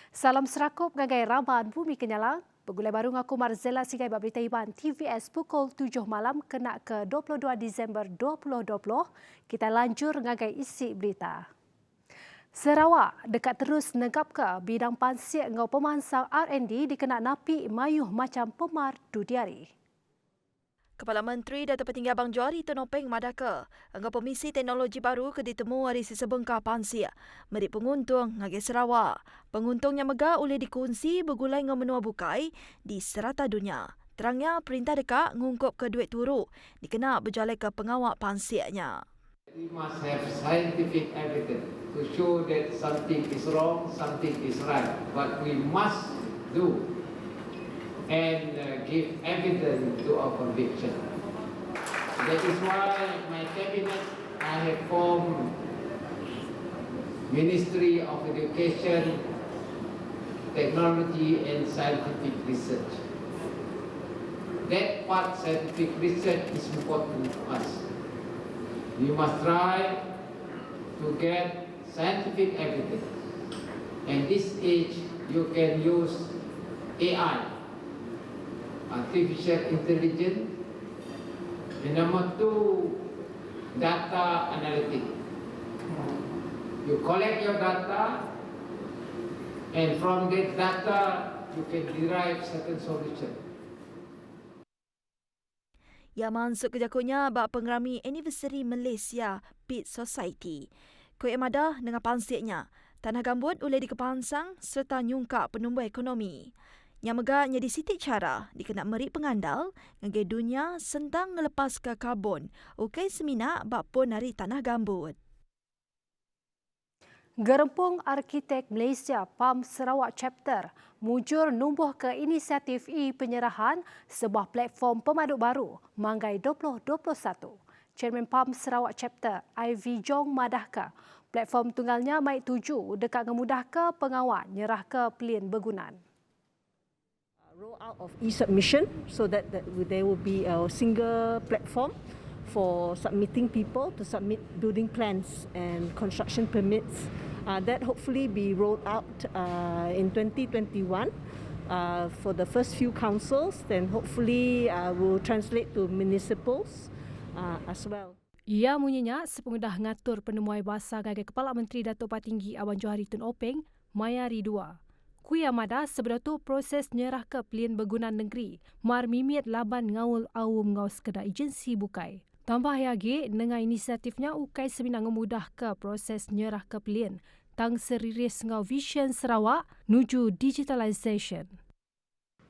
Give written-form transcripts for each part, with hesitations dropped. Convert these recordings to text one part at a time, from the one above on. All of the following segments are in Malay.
Salam serakup ngagai Raban Bumi Kenyalang. Begulai baru ngaku Marzela Sigai Berita Iban TVS pukul 7 malam kena ke 22 Disember 2020. Kita lanjur ngagai isi berita. Sarawak dekat terus negap ke bidang pansik ngau pemansang R&D dikena napi mayuh macam pemar dudiari. Kepala Menteri Datuk Petinggi Abang Johari Tun Openg madaka anggap Komisi Teknologi Baru ke ditemu hari sisa bengkah pansia merik penguntung ngagi Sarawak. Penguntungnya megah oleh dikongsi bergulai dengan menua bukai di serata dunia. Terangnya perintah dekat ngungkup ke duit turu dikena berjalai ke pengawal pansianya. We must have scientific evidence to show that something is wrong, something is right. But we must do and give evidence to our conviction. That is why my cabinet, I have formed Ministry of Education, Technology and Scientific Research. That part scientific research is important to us. We must try to get scientific evidence. And this age, you can use AI. Artificial intelligence, and number two, data analytics. You collect your data, and from that data, you can derive certain solution. Ia masuk ke jakunya bak pengerami anniversary Malaysia Peat Society. Kuih madah dengan pansiknya, tanah gambut oleh dikepansang serta nyungkak penumbuh ekonomi. Yang megahnya di sitik cara dikena merik pengandal ngagai dunia sentang ngelepas ke karbon ukai semina bak pun hari tanah gambut. Gerempung Arkitek Malaysia PAM Sarawak Chapter mujur numbuh ke inisiatif penyerahan sebuah platform pemaduk baru Manggai 2021. Chairman PAM Sarawak Chapter Ivy Jong madahka platform tunggalnya mai tuju dekat ngemudah ke pengawal nyerah ke pelin bergunan. Roll out of e-submission so that there will be a single platform for submitting people to submit building plans and construction permits. That hopefully be rolled out in 2021 for the first few councils, then hopefully will translate to municipals as well. Ia munyinya sepengudah ngatur penemuai bahasa gagai Kepala Menteri Datuk Patinggi Abang Johari Tun Openg, Maya Ridua. Kuya mada sebenarnya proses nyerah ke pelin bergunan negeri mar mimit laban ngaul awum ngau sekedar agensi bukai. Tambah lagi dengan inisiatifnya ukai semina ngemudah ke proses nyerah ke pelin tang seriris ngau vision Sarawak nuju digitalisation.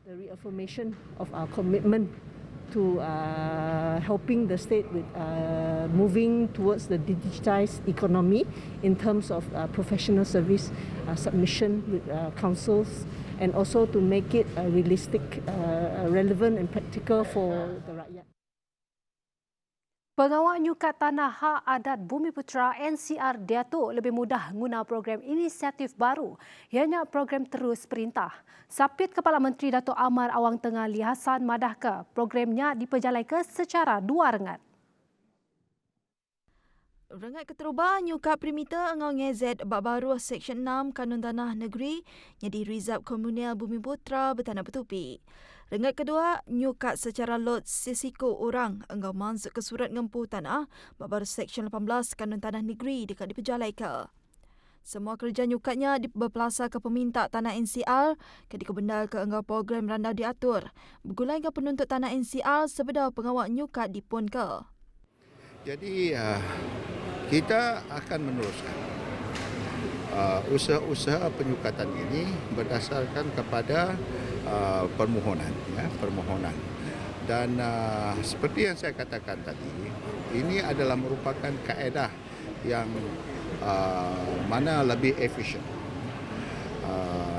The reaffirmation of our commitment to helping the state with moving towards the digitized economy in terms of professional service submission with councils, and also to make it realistic, relevant and practical for the rakyat. Pengawal nyukat tanah hak adat Bumi Putra NCR Datuk lebih mudah guna program inisiatif baru ianya program terus perintah. Sapit Kepala Menteri Datuk Amar Awang Tengah Lee Hassan madahka programnya diperjalai ke secara dua rengat. Rengat keteruba nyukat perimeter engau ngezet bab baru Seksyen 6 Kanun Tanah Negeri yang di Rizab Komunal Bumi Putra bertanah bertupi. Rengat kedua, nyukat secara lot sisiko orang engau masuk ke surat ngempu tanah bab baru Seksyen 18 Kanun Tanah Negeri dekat diperjalai ke. Semua kerja nyukatnya berpelasar ke peminta tanah NCR ketika benda ke engau program randau diatur. Bergulai ke penuntut tanah NCR sebedar pengawal nyukat dipun ke. Jadi kita akan meneruskan usaha-usaha penyukatan ini berdasarkan kepada permohonan, dan seperti yang saya katakan tadi, ini adalah merupakan kaedah yang mana lebih efisien,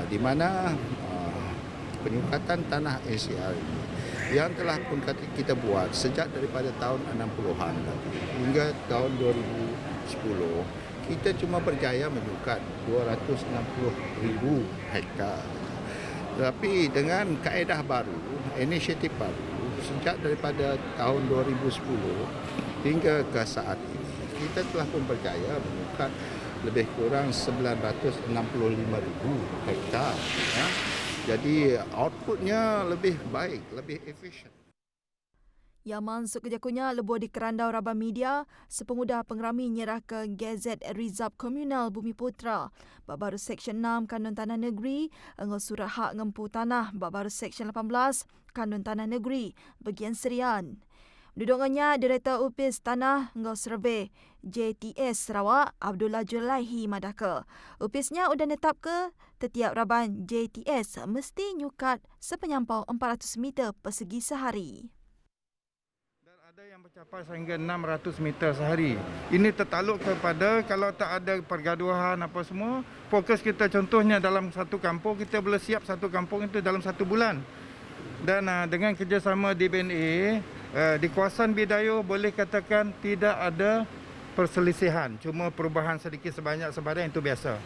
di mana penyukatan tanah NCR ini yang telah pun kita buat sejak daripada tahun 60-an hingga tahun 2010, kita cuma berjaya menyukat 260,000 hektar. Tapi dengan kaedah baru, inisiatif baru, sejak daripada tahun 2010 hingga ke saat ini, kita telah pun berjaya menyukat lebih kurang 965,000 hektar. Ya. Jadi outputnya lebih baik, lebih efisien. Yaman sekejakunya lebuh di kerandau Rabah Media, sepengudah pengerami nyerah ke Gazet Rizab Komunal Bumiputra, bab baru Seksyen 6 Kanun Tanah Negeri, engau surat hak ngempu tanah, bab baru Seksyen 18 Kanun Tanah Negeri, bagian Serian. Duduknya Direktur Upis Tanah engau Survey JTS Sarawak, Abdullah Julaihi Madaka. Upisnya udah netap ke setiap raban JTS mesti nyukat sepenyampau 400 meter persegi sehari. Ada yang mencapai sehingga 600 meter sehari. Ini tertaluk kepada kalau tak ada pergaduhan apa semua, fokus kita contohnya dalam satu kampung, kita boleh siap satu kampung itu dalam 1 bulan. Dan dengan kerjasama DBNA, di kawasan Bidayuh boleh katakan tidak ada perselisihan. Cuma perubahan sedikit sebanyak sebarang itu biasa.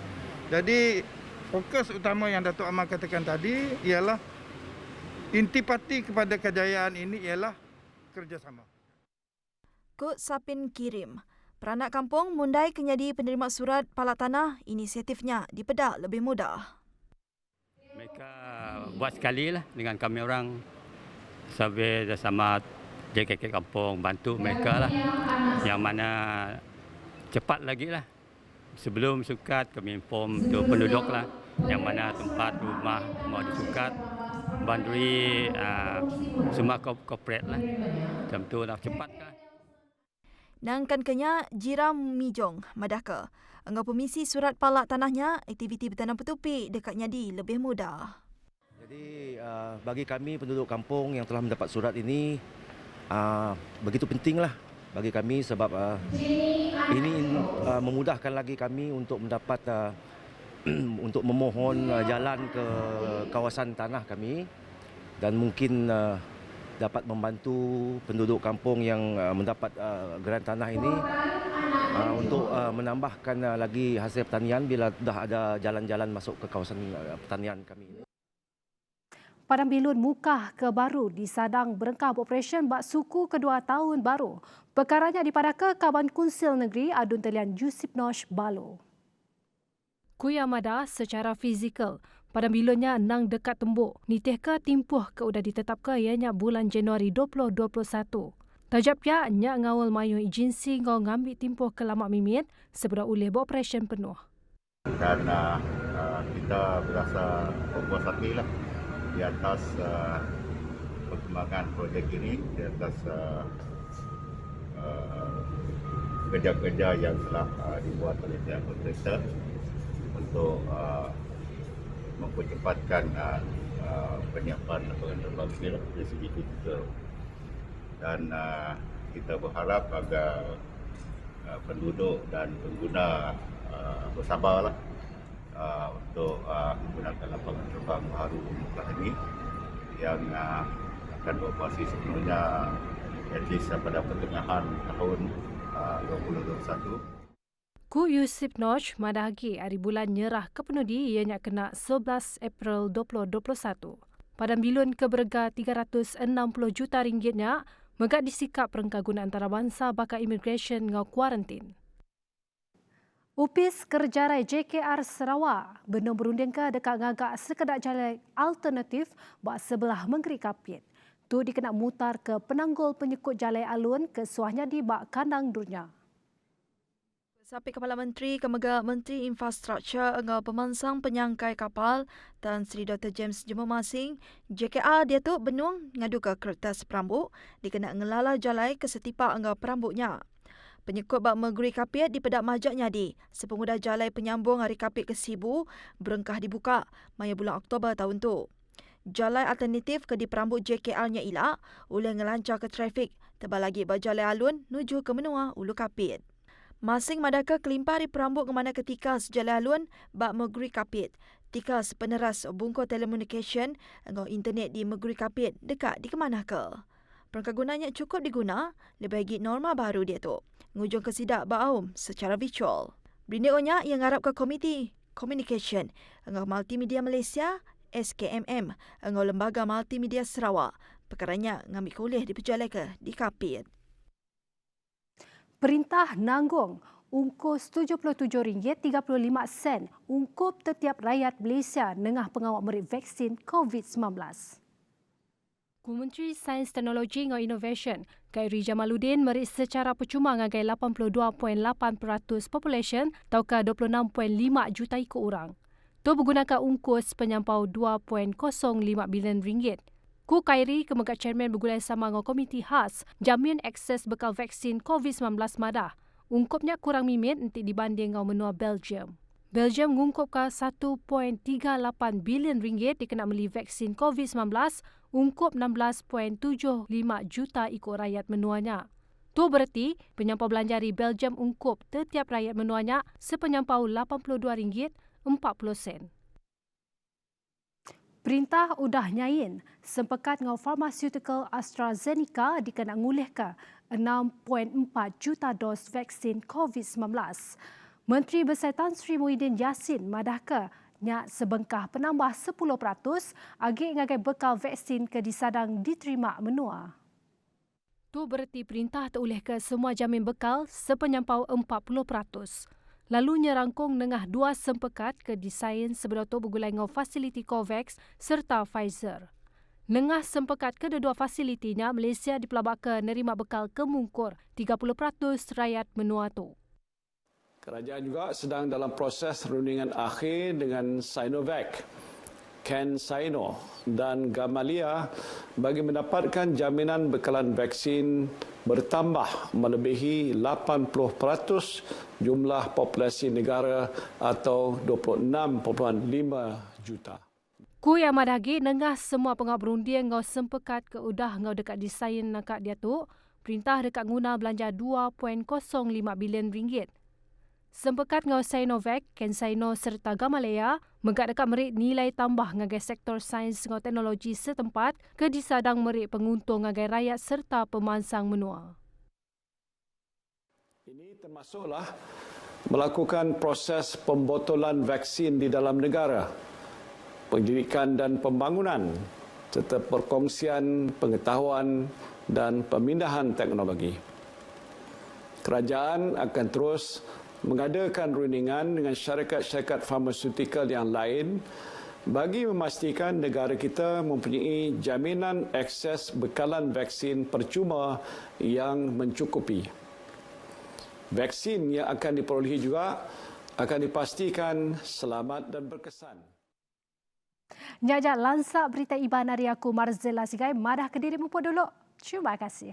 Jadi fokus utama yang Datuk Amar katakan tadi ialah intipati kepada kejayaan ini ialah kerjasama. Kut Sapin Kirim. Peranak kampung mundai kenyadi penerima surat palak tanah, inisiatifnya di Pedak lebih mudah. Mereka buat sekali lah dengan kami orang survey bersama JKK kampung, bantu mereka lah. Yang mana cepat lagi lah. Sebelum sukat kami inform tu penduduk lah. Yang mana tempat rumah mau disukat. Banduri semua corporate lah. Macam tu lah cepat kan. Nangkan kenya Jiram Mijong, Madaka. Engau pemisi surat palak tanahnya, aktiviti bertanam petupi dekat nyadi lebih mudah. Jadi bagi kami penduduk kampung yang telah mendapat surat ini begitu pentinglah bagi kami sebab ini memudahkan lagi kami untuk mendapat untuk memohon jalan ke kawasan tanah kami dan mungkin dapat membantu penduduk kampung yang mendapat geran tanah ini untuk menambahkan lagi hasil pertanian bila dah ada jalan-jalan masuk ke kawasan pertanian kami ini. Padang Bilun mukah ke baru di Sadang berengkah operasi bak suku kedua tahun baru. Perkaranya dipadaka Kaban Kunsil Negeri Adun Talian Yusip Nosh Balo. Kuyamada secara fizikal, Padang Bilunnya nang dekat tembuk. Nitih ke timpuh ke udah ditetap ke ianya bulan Januari 2021. Tajap ya nya ngawal mayu agensi ngau ngambil timpuh ke lamak mimit sebelum ulih beroperasi penuh. Dan kita berasa berpuas hati lah di atas perkembangan projek ini, di atas kerja-kerja yang telah dibuat oleh pihak kontraktor untuk mempercepatkan penyiapan lapangan terbang ini dari segi digital. Dan kita berharap agar penduduk dan pengguna bersabarlah untuk menggunakan lapangan terbang baru Mukah ini yang akan beroperasi sepenuhnya at least pada pertengahan tahun 2021. Ku Yusip Nosh madagi hari bulan nyerah ke penudi ianya kena 11 April 2021. Padang Bilun keberga 360 juta ringgitnya megak disikap perengkagunan antarabangsa bakal immigration ngau kuarantin. Upis Kerjarai JKR Sarawak benar berunding ke dekat ngagak sekedar jalan alternatif bak sebelah Mengeri Kapit. Tu dikena mutar ke penanggul penyekut jalan alun ke suahnya di bak kandang dunia. Sapi Kepala Menteri Kemega Menteri Infrastruktur engau pemansang penyangkai kapal Tan Sri Dr. James Jemo Masing, JKR dia tu benung ngadu ke kertas perambuk dikena ngelala jalai ke setipak engau perambuknya. Penyekut bak Mengeri Kapit di Pedak Majak Nyadi, sepengudah jalai penyambung Hari Kapit ke Sibu berengkah dibuka maya bulan Oktober tahun tu. Jalai alternatif ke di perambuk JKR-nya ilak, oleh ngelancar ke trafik, tebal lagi bak jalai alun nuju ke menua Ulu Kapit. Masing madaka kelimpah di perambuk ke mana ketika sejalai alun bak Mengeri Kapit. Tika sepeneras bungkuk telekomunikasi engau internet di Mengeri Kapit dekat di kemana ke. Perangkat cukup diguna, lebih bagi norma baru dia tu. Ngujung ke sidak ba'aum secara virtual. Berindik yang ngarap ke Komiti Communication engau Multimedia Malaysia, SKMM, engau Lembaga Multimedia Sarawak. Perkaranya ngambil kuliah di pejalai ke di Kapit. Perintah nanggung ungkus RM77.35 ungkup setiap rakyat Malaysia nengah pengawal merit vaksin COVID-19. Menteri Sains Teknologi dan Innovation, Khairi Jamaluddin merit secara percuma ngagai 82.8% population atau 26.5 juta ikut orang. Tu menggunakan ungkus penyampau RM2.05 bilion. Ku Khairi kemegat chairman bergulai sama dengan komiti khas jamin akses bekal vaksin COVID-19 madah. Ungkupnya kurang mimit untuk dibanding dengan menua Belgium. Belgium mengungkupkan RM1.38 bilion dikena beli vaksin COVID-19 ungkup 16.75 juta ikut rakyat menuanya. Itu berarti penyampau belanja di Belgium ungkup setiap rakyat menuanya sepenyampau RM82.40. Perintah udah nyain sempekat dengan pharmaceutical AstraZeneca dikena ngulih ke 6.4 juta dos vaksin COVID-19. Menteri Besar Tan Sri Muhyiddin Yassin madahke nyak sebengkah penambah 10% agi ngagai bekal vaksin ke disadang diterima menua. Tu berarti perintah terulih ke semua jamin bekal sepenyampau 40%. Lalu nyerangkung nengah dua sempekat ke desain seberoto bergulai dengan fasiliti COVAX serta Pfizer. Nengah sempekat kedua fasilitinya, Malaysia dipelabak nerima bekal kemungkur 30% rakyat menua tu. Kerajaan juga sedang dalam proses rundingan akhir dengan Sinovac, CanSino dan Gamaleya bagi mendapatkan jaminan bekalan vaksin bertambah melebihi 80% jumlah populasi negara atau 26.5 juta. Ku yang madagi nengah semua pengawal berunding ngau sempekat ke udah ngau dekat desain nakak dia tu, perintah dekat guna belanja RM2.05 bilion. Sempekat ngau Sinovac, CanSino serta Gamaleya megak dekat merik nilai tambah ngagai sektor sains ngau teknologi setempat ke disadang merik penguntung ngagai rakyat serta pemansang menua. Ini termasuklah melakukan proses pembotolan vaksin di dalam negara, pendidikan dan pembangunan, serta perkongsian pengetahuan dan pemindahan teknologi. Kerajaan akan terus mengadakan rundingan dengan syarikat-syarikat farmasutikal yang lain bagi memastikan negara kita mempunyai jaminan akses bekalan vaksin percuma yang mencukupi. Vaksin yang akan diperolehi juga akan dipastikan selamat dan berkesan. Nyajak lansak berita Iban hari aku Marzela Sigai madah ke diri mumpuk dulu. Terima kasih.